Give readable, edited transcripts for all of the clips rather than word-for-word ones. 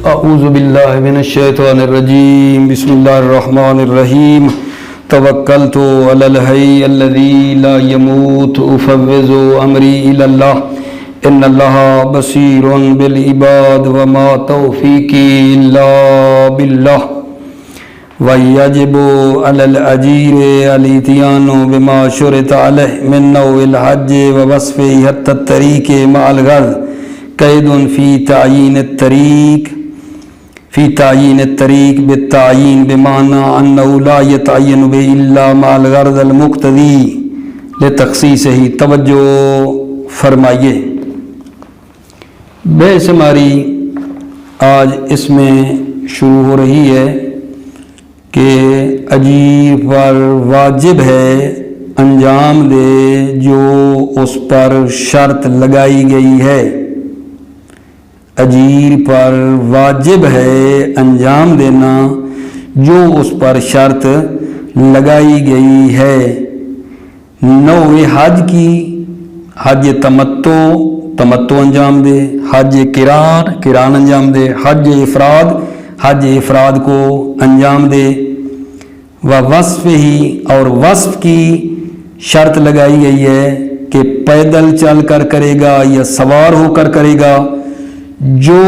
اعوذ باللہ من الشیطان الرجیم بسم اللہ الرحمن الرحیم توکلت علی الحی الذی لا یموت افوض امری الی اللہ ان اللہ بصیر بالعباد وما توفیقی الا باللہ ویجب علی الاجیر الاتیان بما شرط علیہ من نوع الحج ووصف حتی الطریق مع الغرض قید فی تعیین الطریق بالتعیین بمعنی انه لا یتعین به الا مع الغرض المقتضی لتخصیصہ. توجہ فرمائیے. بحث ہماری آج اس میں شروع ہو رہی ہے کہ اجیر پر واجب ہے انجام دے جو اس پر شرط لگائی گئی ہے. اجیر پر واجب ہے انجام دینا جو اس پر شرط لگائی گئی ہے. نوع حج کی حج تمتع انجام دے، حج قران انجام دے، حج افراد کو انجام دے. وصف ہی اور وصف کی شرط لگائی گئی ہے کہ پیدل چل کر کرے گا یا سوار ہو کر کرے گا. جو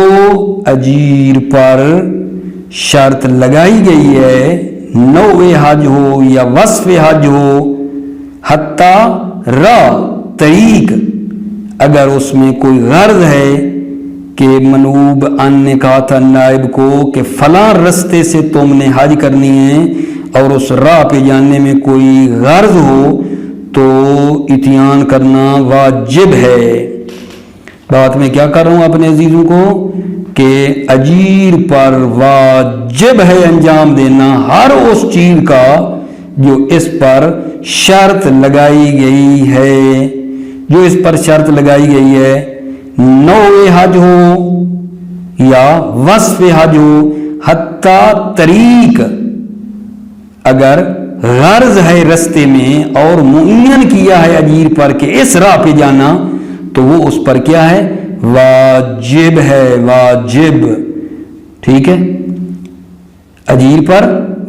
اجیر پر شرط لگائی گئی ہے نوع حج ہو یا وصف حج ہو حتی طریق، اگر اس میں کوئی غرض ہے کہ منوب ان نے کہا تھا نائب کو کہ فلاں رستے سے تم نے حج کرنی ہے اور اس راہ پہ جانے میں کوئی غرض ہو تو اتیان کرنا واجب ہے. بات میں کیا کر رہا ہوں اپنے عزیزوں کو کہ اجیر پر واجب ہے انجام دینا ہر اس چیز کا جو اس پر شرط لگائی گئی ہے. جو اس پر شرط لگائی گئی ہے نوع حج ہو یا وصف حج ہو حتی طریق، اگر غرض ہے رستے میں اور معین کیا ہے اجیر پر کہ اس راہ پہ جانا تو وہ اس پر کیا ہے؟ واجب ہے. واجب ٹھیک ہے، اجیر پر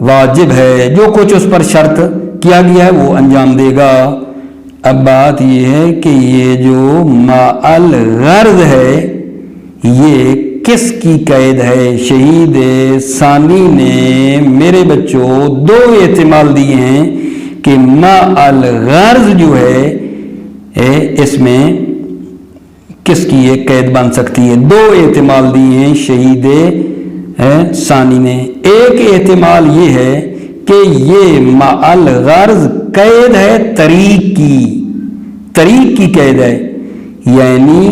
واجب ہے. جو کچھ اس پر شرط کیا گیا ہے وہ انجام دے گا. اب بات یہ ہے کہ یہ جو مع الغرض ہے یہ کس کی قید ہے؟ شہید ثانی نے میرے بچوں دو احتمال دیے ہیں کہ مع الغرض جو ہے اس میں کس کی یہ قید بن سکتی ہے. دو احتمال دیے ہیں شہید ثانی نے. ایک احتمال یہ ہے کہ یہ مع الغرض قید ہے طریق کی قید ہے، یعنی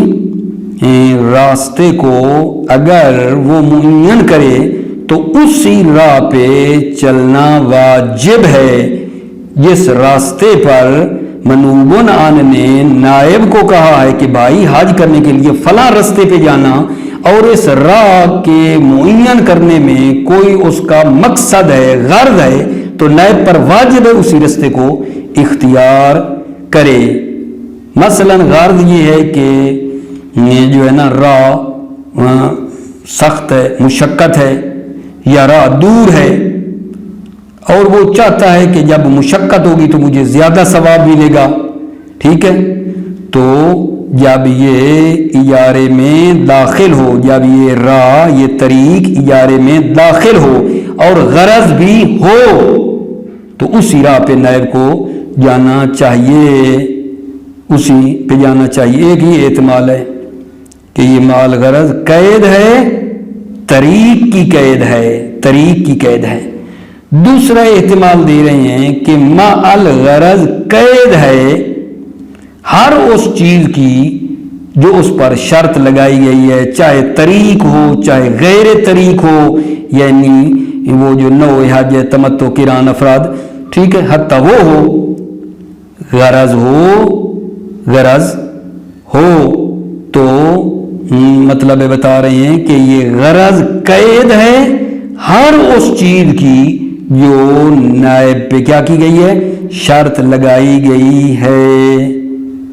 راستے کو اگر وہ معین کرے تو اسی راہ پہ چلنا واجب ہے. جس راستے پر منوبن آن نے نائب کو کہا ہے کہ بھائی حج کرنے کے لیے فلاں راستے پہ جانا اور اس راہ کے معین کرنے میں کوئی اس کا مقصد ہے، غرض ہے، تو نائب پر واجب ہے اسی راستے کو اختیار کرے. مثلا غرض یہ ہے کہ یہ جو ہے نا راہ سخت ہے، مشقت ہے یا راہ دور ہے اور وہ چاہتا ہے کہ جب مشقت ہوگی تو مجھے زیادہ ثواب ملے گا. ٹھیک ہے، تو جب یہ اجارے میں داخل ہو، جب یہ راہ یہ طریق اجارے میں داخل ہو اور غرض بھی ہو تو اسی راہ پہ نائب کو جانا چاہیے، اسی پہ جانا چاہیے. ایک ہی احتمال ہے کہ یہ مع الغرض قید ہے، طریق کی قید ہے. دوسرا احتمال دے رہے ہیں کہ مع الغرض قید ہے ہر اس چیز کی جو اس پر شرط لگائی گئی ہے، چاہے طریق ہو چاہے غیر طریق ہو، یعنی وہ جو نوع حج ہے تمتع قران افراد، ٹھیک ہے، حتی وہ ہو، غرض ہو تو مطلب بتا رہے ہیں کہ یہ غرض قید ہے ہر اس چیز کی جو نائب پہ کیا کی گئی ہے؟ شرط لگائی گئی ہے.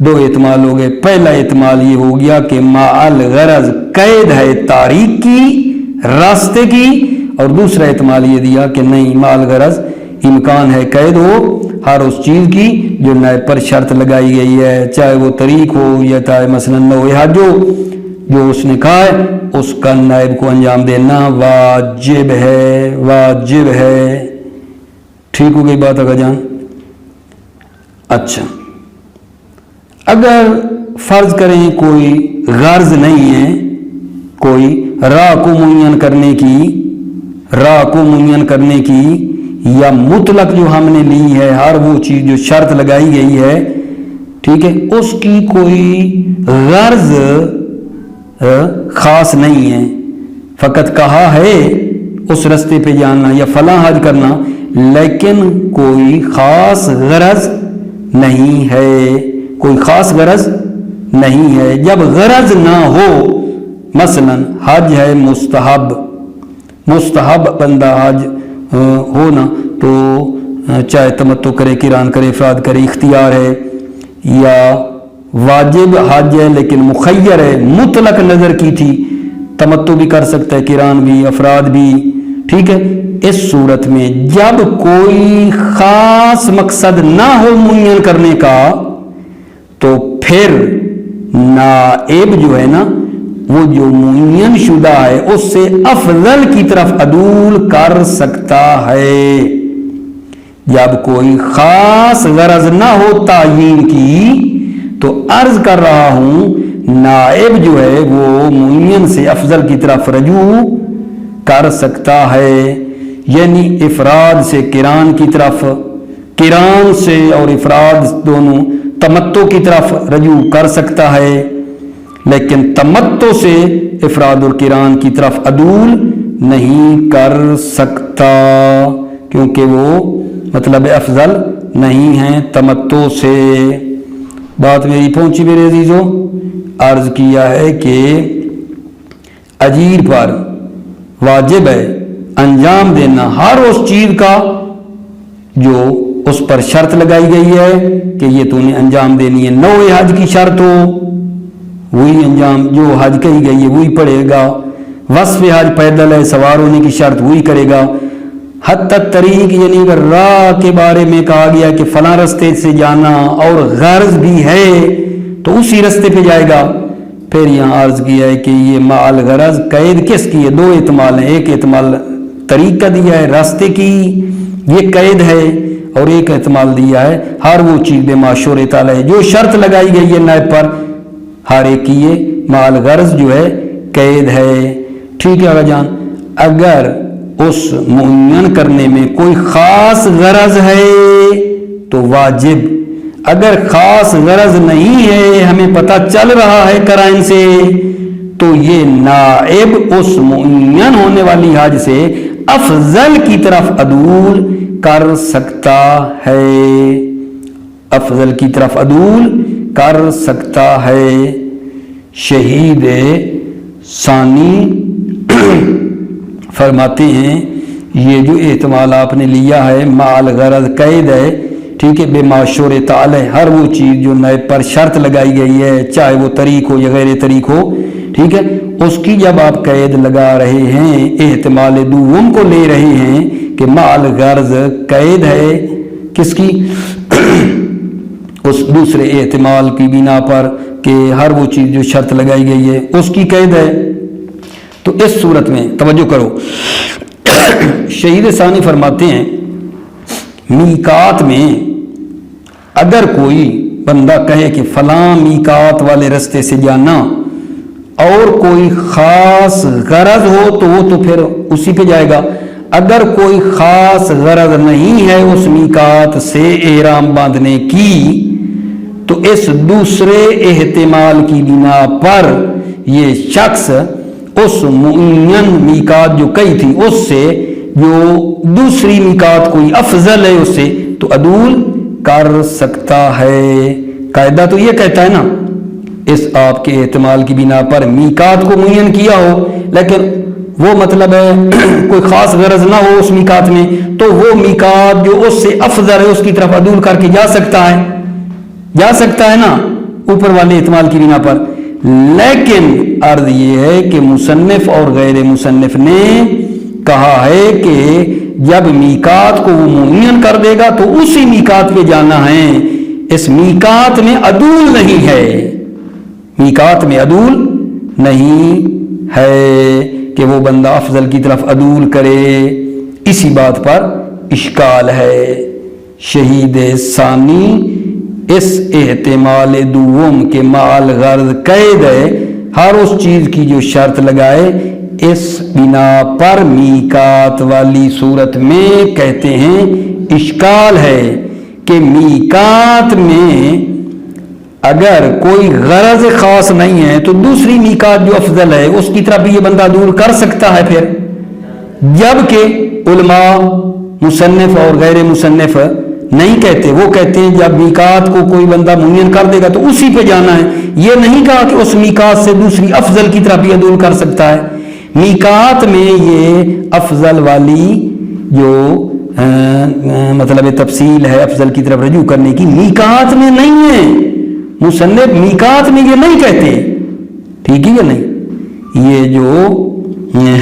دو احتمال ہو گئے. پہلا احتمال یہ ہو گیا کہ مع الغرض قید ہے تاریخ کی راستے کی، اور دوسرا احتمال یہ دیا کہ نہیں مال غرض امکان ہے قید ہو ہر اس چیز کی جو نائب پر شرط لگائی گئی ہے، چاہے وہ طریق ہو یا چاہے مثلا نوع حج ہو، جو اس نے کہا ہے اس کا نائب کو انجام دینا واجب ہے، واجب ہے۔ ٹھیک ہو گئی بات آقا جان؟ اچھا، اگر فرض کریں کوئی غرض نہیں ہے، کوئی راہ کو معین کرنے کی یا مطلق جو ہم نے لی ہے ہر وہ چیز جو شرط لگائی گئی ہے، ٹھیک ہے، اس کی کوئی غرض خاص نہیں ہے، فقط کہا ہے اس رستے پہ جانا یا فلاں حج کرنا، لیکن کوئی خاص غرض نہیں ہے، کوئی خاص غرض نہیں ہے۔ جب غرض نہ ہو، مثلا حج ہے مستحب بندہ حج ہونا، تو چاہے تمتع کرے، قران کرے، افراد کرے، اختیار ہے، یا واجب حج ہے لیکن مخیر ہے، مطلق نظر کی تھی، تمتع بھی کر سکتا ہے، قران بھی، افراد بھی، ٹھیک ہے۔ اس صورت میں جب کوئی خاص مقصد نہ ہو معین کرنے کا، تو پھر نائب جو ہے نا وہ جو معین شدہ ہے اس سے افضل کی طرف عدول کر سکتا ہے۔ جب کوئی خاص غرض نہ ہو تعیین کی، تو عرض کر رہا ہوں نائب جو ہے وہ معین سے افضل کی طرف رجوع کر سکتا ہے، یعنی افراد سے قران کی طرف، قران سے اور افراد دونوں تمتع کی طرف رجوع کر سکتا ہے، لیکن تمتع سے افراد اور قران کی طرف عدول نہیں کر سکتا، کیونکہ وہ مطلب افضل نہیں ہیں تمتع سے۔ بات میری پہنچی میرے عزیزوں؟ عرض کیا ہے کہ اجیر پر واجب ہے انجام دینا ہر اس چیز کا جو اس پر شرط لگائی گئی ہے کہ یہ تو نے انجام دینی ہے۔ نوع حج کی شرط ہو وہی انجام، جو حج کہی گئی ہے وہی پڑے گا، وصف حج پیدل ہے سوار ہونے کی شرط وہی کرے گا، حتی طریق یعنی اگر راہ کے بارے میں کہا گیا کہ فلاں رستے سے جانا اور غرض بھی ہے تو اسی رستے پہ جائے گا۔ پھر یہاں عرض کیا ہے کہ یہ مال غرض قید کس کی ہے؟ دو احتمال ہیں، ایک احتمال طریق کا دیا ہے راستے کی یہ قید ہے، اور ایک احتمال دیا ہے ہر وہ چیز بے معشور تعالی جو شرط لگائی گئی ہے نائب پر، ہر ایک کی یہ مال غرض جو ہے قید ہے۔ ٹھیک ہے آقا جان؟ اگر اس معین کرنے میں کوئی خاص غرض ہے تو واجب، اگر خاص غرض نہیں ہے ہمیں پتہ چل رہا ہے قرائن سے، تو یہ نائب اس معین ہونے والی حج سے افضل کی طرف عدول کر سکتا ہے، افضل کی طرف عدول کر سکتا ہے۔ شہید ثانی فرماتے ہیں یہ جو احتمال آپ نے لیا ہے مال غرض قید ہے، ٹھیک ہے، بے معشور تعالی ہر وہ چیز جو نائب پر شرط لگائی گئی ہے چاہے وہ طریق ہو یا غیر طریق ہو، ٹھیک ہے، اس کی جب آپ قید لگا رہے ہیں احتمال دوم کو لے رہے ہیں کہ مال غرض قید ہے کس کی؟ اس دوسرے احتمال کی بنا پر کہ ہر وہ چیز جو شرط لگائی گئی ہے اس کی قید ہے، تو اس صورت میں توجہ کرو شہید ثانی فرماتے ہیں میقات میں اگر کوئی بندہ کہے کہ فلاں میقات والے رستے سے جانا اور کوئی خاص غرض ہو تو وہ تو پھر اسی پہ جائے گا، اگر کوئی خاص غرض نہیں ہے اس میقات سے احرام باندھنے کی تو اس دوسرے احتمال کی بنا پر یہ شخص اس معین میقات جو کہی تھی اس سے جو دوسری میقات کوئی افضل ہے اس سے تو عدول کر سکتا ہے۔ قاعدہ تو یہ کہتا ہے نا اس آپ کے احتمال کی بنا پر میقات کو معین کیا ہو لیکن وہ مطلب ہے کوئی خاص غرض نہ ہو اس میقات میں تو وہ میقات جو اس سے افضل ہے اس کی طرف عدول کر کے جا سکتا ہے نا اوپر والے احتمال کی بنا پر، لیکن عرض یہ ہے کہ مصنف اور غیر مصنف نے کہا ہے کہ جب میقات کو وہ معین کر دے گا تو اسی میقات پہ جانا ہے، اس میقات میں عدول نہیں ہے، میقات میں عدول نہیں ہے کہ وہ بندہ افضل کی طرف عدول کرے، اسی بات پر اشکال ہے۔ شہید ثانی اس احتمال دوم کے مال غرض قید ہے، ہر اس چیز کی جو شرط لگائے اس بنا پر میقات والی صورت میں کہتے ہیں اشکال ہے کہ میقات میں اگر کوئی غرض خاص نہیں ہے تو دوسری میقات جو افضل ہے اس کی طرف بھی یہ بندہ دور کر سکتا ہے پھر، جبکہ علماء مصنف اور غیر مصنف نہیں کہتے، وہ کہتے ہیں جب میقات کو کوئی بندہ معین کر دے گا تو اسی پہ جانا ہے، یہ نہیں کہا کہ اس میقات سے دوسری افضل کی طرف بھی عدول کر سکتا ہے۔ میقات میں یہ افضل والی جو مطلب تفصیل ہے افضل کی طرف رجوع کرنے کی، میقات میں نہیں ہے، مصنف میقات میں یہ نہیں کہتے، ٹھیک ہے یا نہیں؟ یہ جو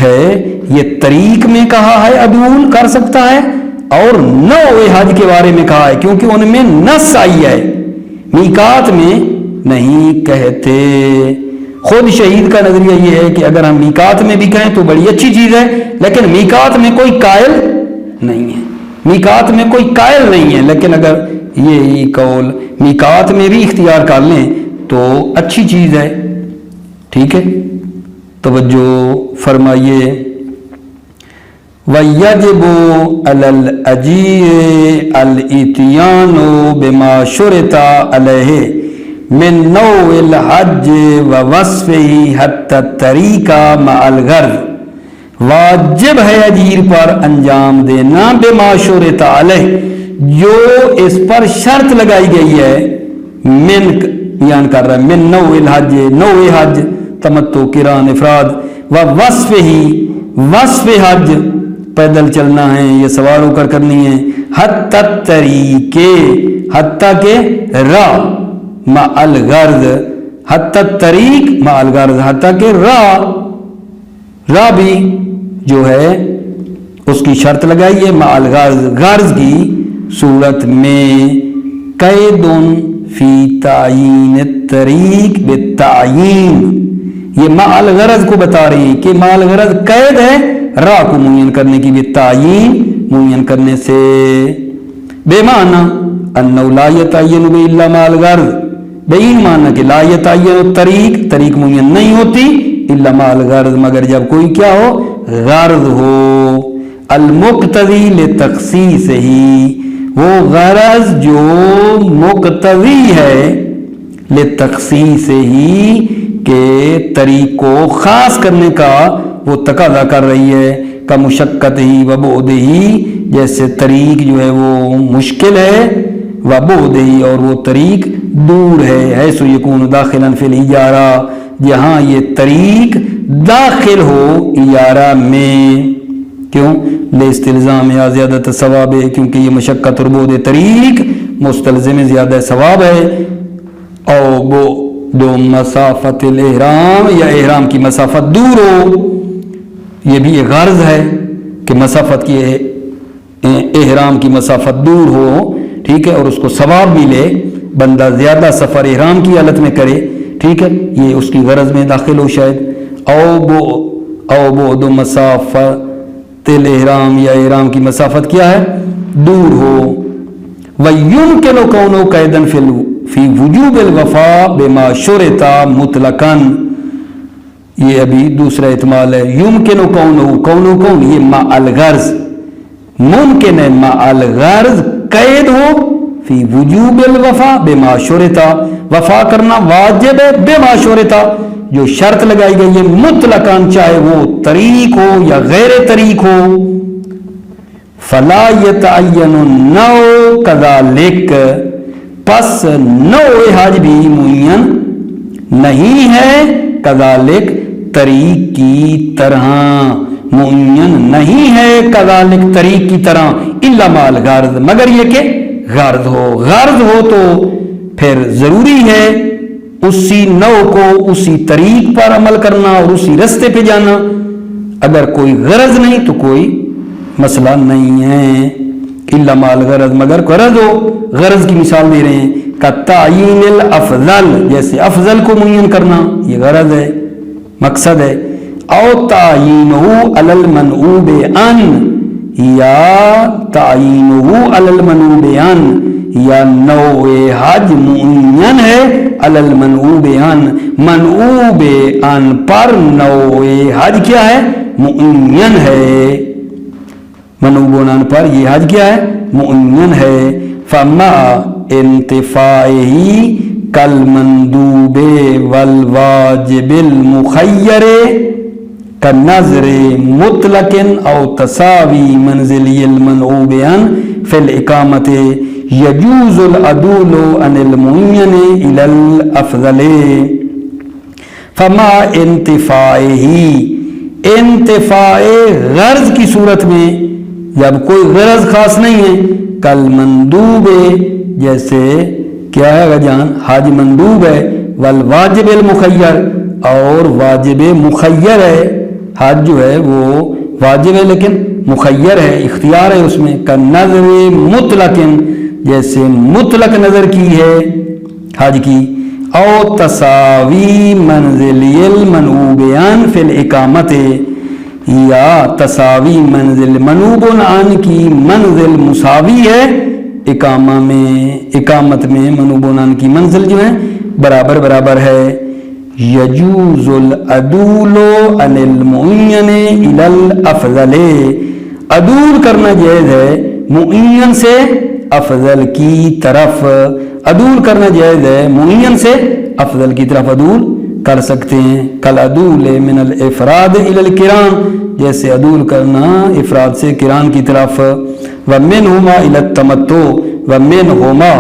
ہے یہ طریق میں کہا ہے عدول کر سکتا ہے، اور نوع حج کے بارے میں کہا ہے کیونکہ ان میں نص آئی ہے، میقات میں نہیں کہتے۔ خود شہید کا نظریہ یہ ہے کہ اگر ہم میقات میں بھی کہیں تو بڑی اچھی چیز ہے، لیکن میقات میں کوئی قائل نہیں ہے، میقات میں کوئی قائل نہیں ہے، لیکن اگر یہ قول میقات میں بھی اختیار کر لیں تو اچھی چیز ہے، ٹھیک ہے۔ توجہ فرمائیے۔ وَيَجِبُ عَلَى الْأَجِيرِ الْإِتْيَانُ بِمَا شُرِطَ عَلَيْهِ مِنْ نَوْعِ الْحَجِّ وَوَصْفِهِ حَتَّى الطَّرِيقَ مَعَ الْغَرْضِ، واجب ہے اجیر پر انجام دینا بِمَا شُرِطَ عَلَيْهِ جو اس پر شرط لگائی گئی ہے، من بیان کر رہا ہے، من نوع الحج، نوع حج، تمتع، قران، افراد، وَوَصْفِهِ وصف حج، پیدل چلنا ہے یا سوار ہو کر کرنی ہے، حتی الطریقے، حتی کے راہ، مع الغرض، حتی الطریق مع الغرض، حتی کے راہ بھی جو ہے اس کی شرط لگائی ہے، مع الغرض، غرض کی صورت میں، قید فی تعیین الطریق بالتعیین، یہ مع الغرض کو بتا رہی ہیں کہ مع الغرض قید ہے راہ کو معین کرنے کی، بالتعیین معین کرنے سے، بے معنی انہ لا یتعین الا مع الغرض، بے این معنی کہ لا یتعین الطریق، طریق معین نہیں ہوتی الا مع الغرض مگر جب کوئی کیا ہو، غرض ہو، المقتضی لتخصیصہ، وہ غرض جو مقتضی ہے لتخصیصہ کہ طریق کو خاص کرنے کا وہ تقاضا کر رہی ہے، کا مشقت ہی و بعد ہی، جیسے طریق جو ہے وہ مشکل ہے، و بعد ہی اور وہ طریق دور ہے، حیث یکون داخلا فی الاجارہ، جہاں یہ طریق داخل ہو اجارہ میں، کیوں؟ لاستلزام یا زیادت ثواب ہے، کیونکہ یہ مشقت اور بعد طریق مستلزم زیادہ ثواب ہے، او دو مسافت الاحرام، یا احرام کی مسافت دور ہو، یہ بھی ایک غرض ہے کہ مسافت کی احرام کی مسافت دور ہو، ٹھیک ہے، اور اس کو ثواب ملے، بندہ زیادہ سفر احرام کی حالت میں کرے، ٹھیک ہے، یہ اس کی غرض میں داخل ہو شاید، او بعد مسافت الاحرام، یا احرام کی مسافت کیا ہے، دور ہو، وَيُمْكِنُ كَوْنُهُ قَيْدًا فی وجوب الوفاء بما شرط مطلقاً، یہ ابھی دوسرا احتمال ہے، یمکن کون یہ مع الغرض، ممکن ہے مع الغرض قید ہو فی وجوب الوفاء بما شرط، وفا کرنا واجب ہے بما شرط، جو شرط لگائی گئی ہے مطلقاً، چاہے وہ طریق ہو یا غیر طریق ہو، فلا یتعین النوع کذالک، پس نوع حج بھی معین نہیں ہے، کذالک طریق کی طرح معین نہیں ہے، کذالک طریق کی طرح، الا مع الغرض مگر یہ کہ غرض ہو، غرض ہو تو پھر ضروری ہے اسی نو کو اسی طریق پر عمل کرنا اور اسی رستے پہ جانا. اگر کوئی غرض نہیں تو کوئی مسئلہ نہیں ہے. الا مال غرض، مگر غرض ہو. غرض کی مثال دے رہے ہیں کا تعین الافضل، جیسے افضل کو معین کرنا یہ غرض ہے، مقصد ہے. او تعینہ علی المنعوب ان، یا تعینہ علی المنعوب ان، یا نوع حج معین ہے علی المنعوب ان، منعوب ان پر نوع حج کیا ہے؟ معین ہے. منعوب ان پر یہ حج کیا ہے؟ معین ہے. فما انتفاعہ کالمندوب والواجب المخیر كالنظر مطلق او تساوی منزلی المنعوب عن فی الاقامت یجوز العدول عن المعین الى الافضل. فما انتفاع غرض کی صورت میں جب کوئی غرض خاص نہیں ہے، کل مندوب جیسے کیا ہے جان حج مندوب ہے، والواجب المخیر اور واجب مخیر ہے. حج جو ہے وہ واجب ہے لیکن مخیر ہے، اختیار ہے اس میں. کا نظر مطلق جیسے مطلق نظر کی ہے حج کی. او تساوی منزلی المنعوب عن فی الاقامت، یا تساوی منزل منعوب عن کی منزل مساوی ہے اقامہ میں، اقامت میں منعوب عن کی منزل جو ہے برابر برابر ہے. یجوز العدول عن المعین الی الافضل، عدول کرنا جائز ہے معین سے افضل کی طرف. عدول کرنا جائز ہے معین سے افضل کی طرف عدول کر سکتے ہیں. کل عدول من الافراد الی القران، جیسے عدول کرنا افراد سے قران کی طرف. ومنہما الی التمتع، ومنہما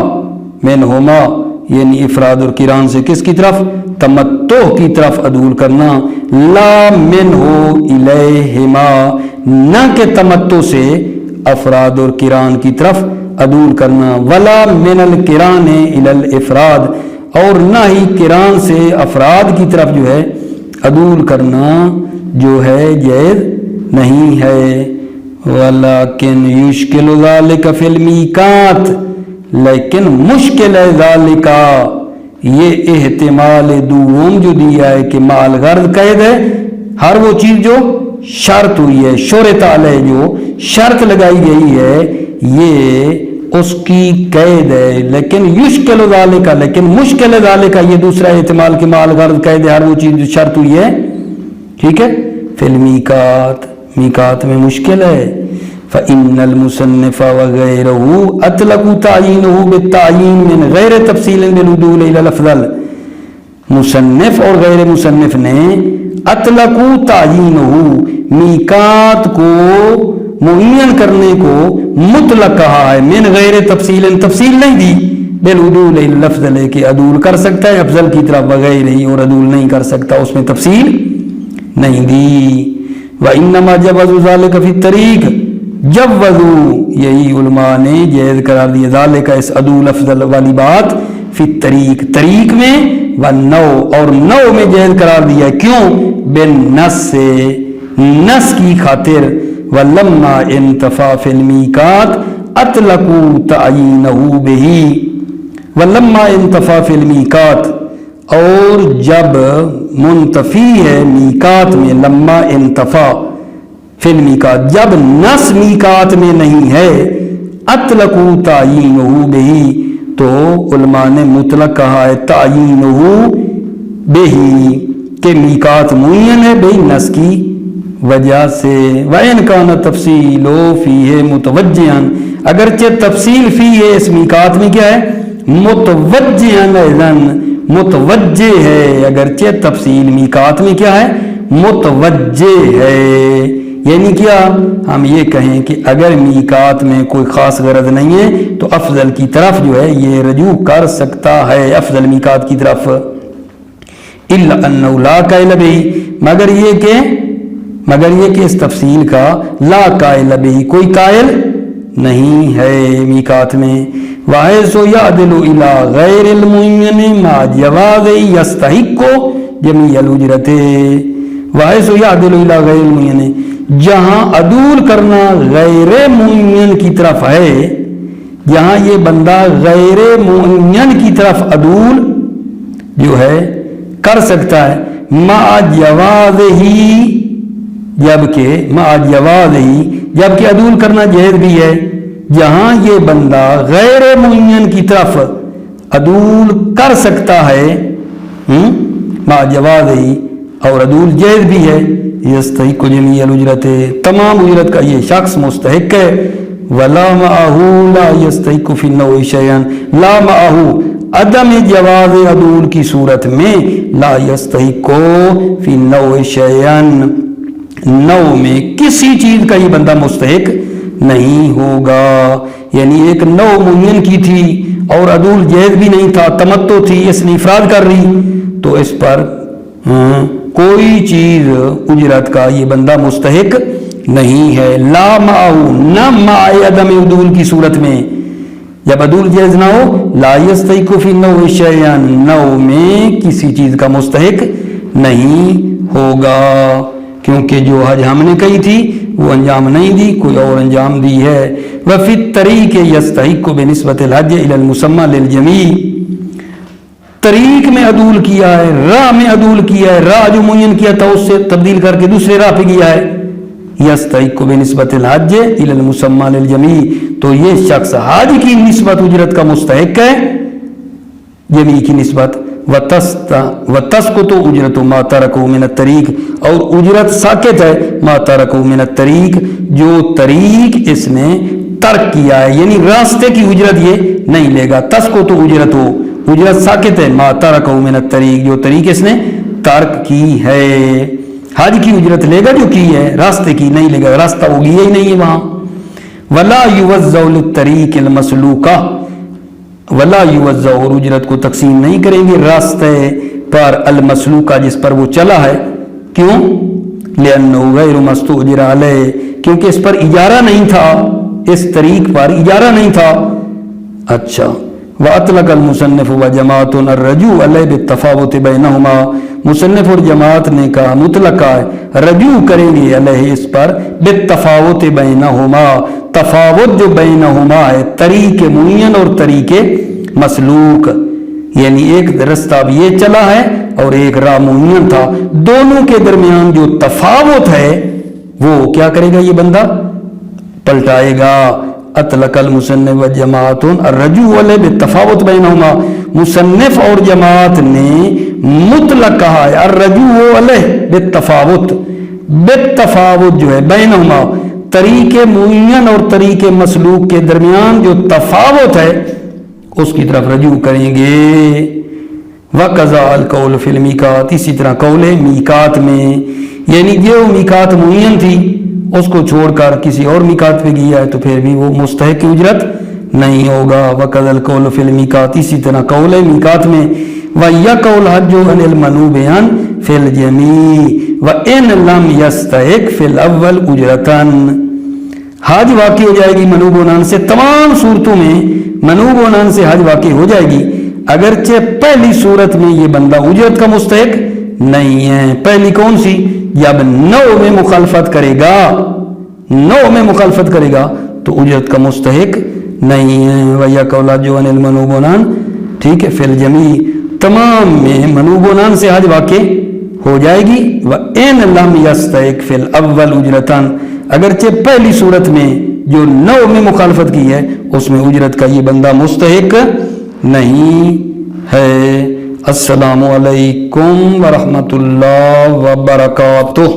یعنی افراد اور قران سے کس کی طرف؟ تمتع کی طرف عدول کرنا. لا منہ الیہما، نہ کہ تمتع سے افراد اور قران کی طرف عدول کرنا. ولا من القران الی الافراد، اور نہ ہی قران سے افراد کی طرف جو ہے عدول کرنا جو ہے جائز نہیں ہے. ولیکن یشکل ذالک فی المیقات، لیکن مشکل ہے ذالک یہ احتمال دوم جو دیا ہے کہ مال غرض قید ہے ہر وہ چیز جو شرط ہوئی ہے، شرط علیہ جو شرط لگائی گئی ہے یہ اس کی قید ہے. لیکن یشکل ذالک، لیکن مشکل ذالک یہ دوسرا احتمال کہ مال غرض قید ہے ہر وہ چیز جو شرط ہوئی ہے. ٹھیک ہے. فی المیقات، میقات میں مشکل ہے. فإن المصنف وغيره اطلقوا تعيينه بالتعيين من غیر تفصیل بالعدول الى الافضل. مصنف اور غیر مصنف نے اطلقوا تعيينه میقات کو معین کرنے کو مطلق کہا ہے، من غیر تفصیل تفصیل نہیں دی، بالعدول الى الافضل کہ عدول کر سکتا ہے افضل کی طرف بغیر ہی، اور عدول نہیں کر سکتا اس میں تفصیل نہیں دی. وانما جوز ذلك في الطريق، جوزو یہی علماء نے جائز قرار دیا ذالک اس عدول افضل والی بات فی الطریق، طریق میں، والنو اور نو میں جائز قرار دیا. کیوں؟ بالنص سے، نص کی خاطر. ولما انتفا فی المیقات اطلقوا تعینہ بہ، ولما انتفا فی المیقات، اور جب منتفی ہے میقات میں، لما انتفا فی المیقات جب نص میقات میں نہیں ہے، اطلقوا تعینہ بہ تو علماء نے مطلق کہا ہے تعینہ بہ کہ میقات معین ہے بہ نص کی وجہ سے. وَإِنْ كَانَ تَفْصِيلُ فِيهِ مُتَوَجِّهًا، اگرچہ تفصیل فی ہے اس میقات میں کیا ہے؟ متوجہاً، متوجہ ہے. اگرچہ تفصیل میقات میں کیا ہے؟ متوجہ ہے. یعنی کیا ہم یہ کہیں کہ اگر میقات میں کوئی خاص غرض نہیں ہے تو افضل کی طرف جو ہے یہ رجوع کر سکتا ہے، افضل میقات کی طرف. الا انه لا قائل به، مگر یہ کہ اس تفصیل کا لا قائل به کوئی قائل نہیں ہے میقات میں. وَحَيْثُ يَعْدِلُ إِلَى غَيْرِ الْمُعَيَّنِ مَعَ جَوَازِ يَسْتَحِقُّ جَمِيعَ الْأُجْرَةِ. وَحَيْثُ يَعْدِلُ إِلَى غَيْرِ الْمُعَيَّنِ جہاں عدول کرنا غیر معین کی طرف ہے، جہاں یہ بندہ غیر معین کی طرف عدول جو ہے کر سکتا ہے، مع جوازہ جبکہ عدول کرنا جائز بھی ہے، جہاں یہ بندہ غیر معین کی طرف عدول کر سکتا ہے مع جوازہ اور عدول جائز بھی ہے، یستحق جمیع الاجرت تمام اجرت کا یہ شخص مستحق ہے. ولا معه لا يستحق في النوع شيئا لا معه عدم جواز عدول کی صورت میں لا يستحق في النوع شيئا نوع میں کسی چیز کا یہ بندہ مستحق نہیں ہوگا. یعنی ایک نوع معین کی تھی اور عدول جائز بھی نہیں تھا، تمتع تھی، اس نے افراد کر رہی، تو اس پر کوئی چیز اجرت کا یہ بندہ مستحق نہیں ہے. لا معه نہ مع عدم عدول کی صورت میں، جب عدول جائز نہ ہو، لا يستحق في النوع شيئا نوع میں کسی چیز کا مستحق نہیں ہوگا، کیونکہ جو حج ہم نے کہی تھی وہ انجام نہیں دی، کوئی اور انجام دی ہے. وفي الطريق يستحق بنسبة الحج الى المسمى للجميع طریق میں عدول کیا ہے، راہ میں عدول کیا ہے، راہ جو معین کیا تھا اس سے تبدیل کر کے دوسرے راہ پہ گیا ہے. یستحق بنسبت الحج الی المسمى للجمیع تو یہ شخص حج کی نسبت اجرت کا مستحق ہے، جمیع کی نسبت. وتسقط اجرت ما ترکه من الطریق اور اجرت ساقط ہے ما ترکه من الطریق جو طریق اس نے ترک کیا ہے، یعنی راستے کی اجرت یہ نہیں لے گا. تسقط اجرت اجرت ساقط ہے ما ترکه من الطریق جو طریق اس نے ترک کی ہے. حج کی اجرت لے گا جو کی ہے، راستے کی نہیں لے گا، راستہ وہ گیا ہی نہیں ہے وہاں. ولا یوزع للطریق المسلوکہ ولا یوزع اور اجرت کو تقسیم نہیں کریں گے راستے پر المسلوکہ جس پر وہ چلا ہے. کیوں؟ لأنه غیر مستؤجر علیہ کیونکہ اس پر اجارہ نہیں تھا، اس طریق پر اجارہ نہیں تھا. اچھا. وَأَطْلَقَ الْمُصَنِّفُ وَجَمَاعَةٌ الرَّجُوعَ عَلَيْهِ بِالتَّفَاوُتِ بَيْنَهُمَا مصنف اور جماعت نے کہا مطلق ہے رجوع کریں گے علیہ اس پر بالتفاوت بینہما تفاوت جو بینہما ہے طریق معین اور طریق مسلوک، یعنی ایک رستہ بھی یہ چلا ہے اور ایک راہ معین تھا، دونوں کے درمیان جو تفاوت ہے وہ کیا کرے گا یہ بندہ پلٹائے گا. اطلق المصنف والجماعت الرجوع علیہ بالتفاوت بینہما مصنف اور جماعت نے مطلق کہا ہے الرجوع علیہ بالتفاوت بالتفاوت جو ہے بینہما طریق معین اور طریق مسلوک کے درمیان جو تفاوت ہے اس کی طرف رجوع کریں گے. وقضا القول فی المیقات اسی طرح قول ہے میقات میں، یعنی جو میقات معین تھی اس کو چھوڑ کر کسی اور میقات پہ گیا ہے تو پھر بھی وہ مستحق کی اجرت نہیں ہوگا. وقضا القول فی المیقات اسی طرح قول ہے میقات میں. وَيَقَوْ الْحَجُّ عَنِ الْمَنُوبِ فِي الْجَمِيعِ وَإِنْ لَمْ يَسْتَحِقْ فِي الْأَوَّلِ أُجْرَةً حج واقع ہو جائے گی منوب عنان سے، تمام صورتوں میں منوب عنان سے حج واقع ہو جائے گی، اگرچہ پہلی صورت میں یہ بندہ اجرت کا مستحق نہیں ہے. پہلی کون سی؟ جب نوع میں مخالفت کرے گا، نوع میں مخالفت کرے گا تو اجرت کا مستحق نہیں ہے. وَيَقَوْ الْحَجُّ عَنِ الْمَنُوبِ عَنْ ٹھیک ہے فِي الْجَمِيعِ تمام میں منوب عنان سے حج واقع ہو جائے گی. وَإِنْ لَمْ يَسْتَحِقْ فِي الْأَوَّلِ أُجْرَةً اگرچہ پہلی صورت میں جو نوع میں مخالفت کی ہے اس میں اجرت کا یہ بندہ مستحق نہیں ہے. السلام علیکم ورحمۃ اللہ وبرکاتہ.